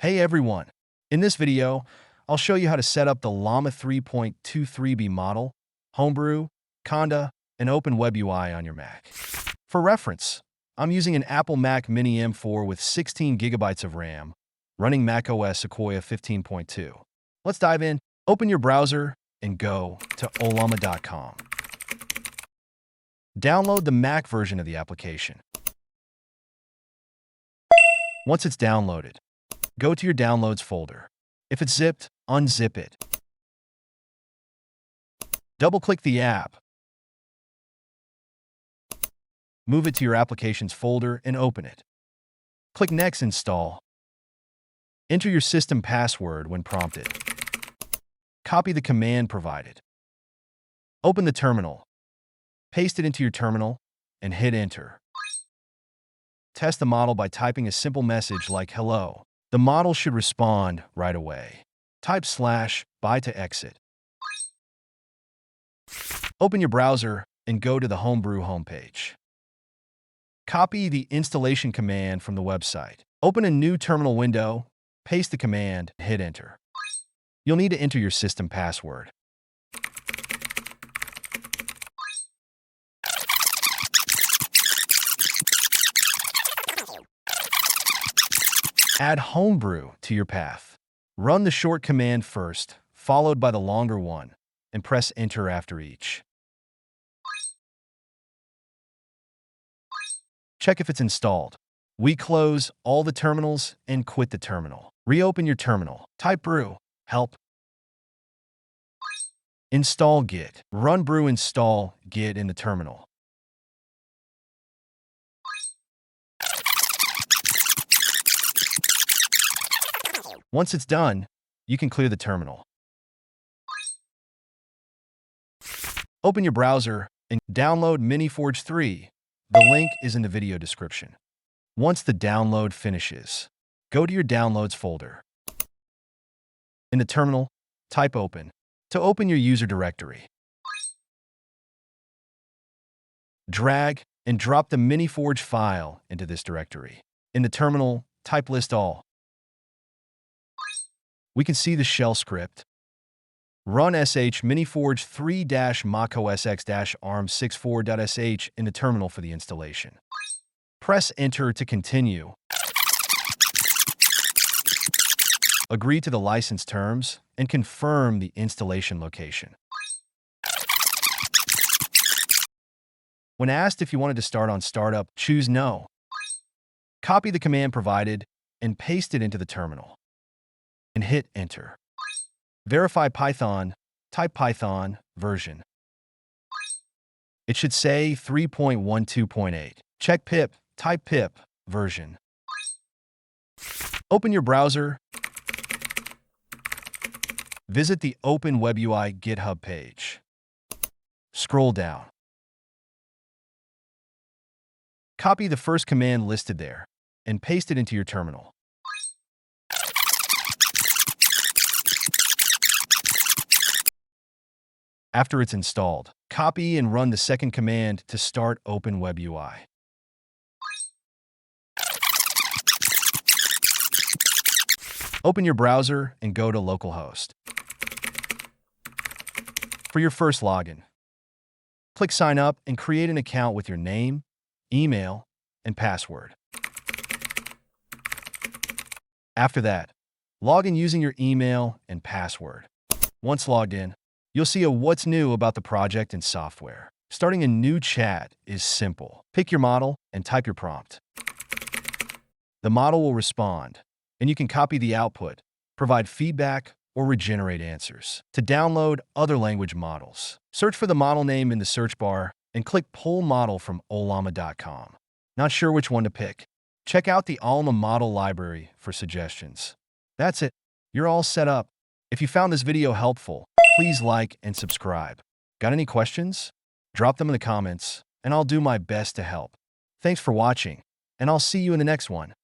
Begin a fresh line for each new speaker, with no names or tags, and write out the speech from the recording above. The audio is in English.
Hey everyone! In this video, I'll show you how to set up the Llama 3.23b model, Homebrew, Conda, and Open WebUI on your Mac. For reference, I'm using an Apple Mac Mini M4 with 16 gigabytes of RAM, running macOS Sequoia 15.2. Let's dive in. Open your browser and go to Ollama.com. Download the Mac version of the application. Once it's downloaded, go to your Downloads folder. If it's zipped, unzip it. Double-click the app. Move it to your Applications folder and open it. Click Next Install. Enter your system password when prompted. Copy the command provided. Open the terminal. Paste it into your terminal and hit Enter. Test the model by typing a simple message like hello. The model should respond right away. Type /by to exit. Open your browser and go to the Homebrew homepage. Copy the installation command from the website. Open a new terminal window, paste the command, and hit Enter. You'll need to enter your system password. Add Homebrew to your path. Run the short command first, followed by the longer one, and press Enter after each. Check if it's installed. We close all the terminals and quit the terminal. Reopen your terminal. Type brew, help. Install Git. Run brew install Git in the terminal. Once it's done, you can clear the terminal. Open your browser and download Miniforge 3. The link is in the video description. Once the download finishes, go to your Downloads folder. In the terminal, type Open to open your user directory. Drag and drop the Miniforge file into this directory. In the terminal, type list all. We can see the shell script. Run sh miniforge 3-macOSx-arm64.sh in the terminal for the installation. Press Enter to continue. Agree to the license terms and confirm the installation location. When asked if you wanted to start on startup, choose No. Copy the command provided and paste it into the terminal. And hit Enter. Verify Python, type Python version. It should say 3.12.8. Check pip, type pip version. Open your browser. Visit the Open WebUI GitHub page. Scroll down. Copy the first command listed there and paste it into your terminal. After it's installed, copy and run the second command to start Open WebUI. Open your browser and go to localhost. For your first login, click Sign Up and create an account with your name, email, and password. After that, log in using your email and password. Once logged in, you'll see a What's New about the project and software. Starting a new chat is simple. Pick your model and type your prompt. The model will respond, and you can copy the output, provide feedback, or regenerate answers. To download other language models, search for the model name in the search bar and click Pull Model from Ollama.com. Not sure which one to pick? Check out the Ollama model library for suggestions. That's it. You're all set up. If you found this video helpful, please like and subscribe. Got any questions? Drop them in the comments, and I'll do my best to help. Thanks for watching, and I'll see you in the next one.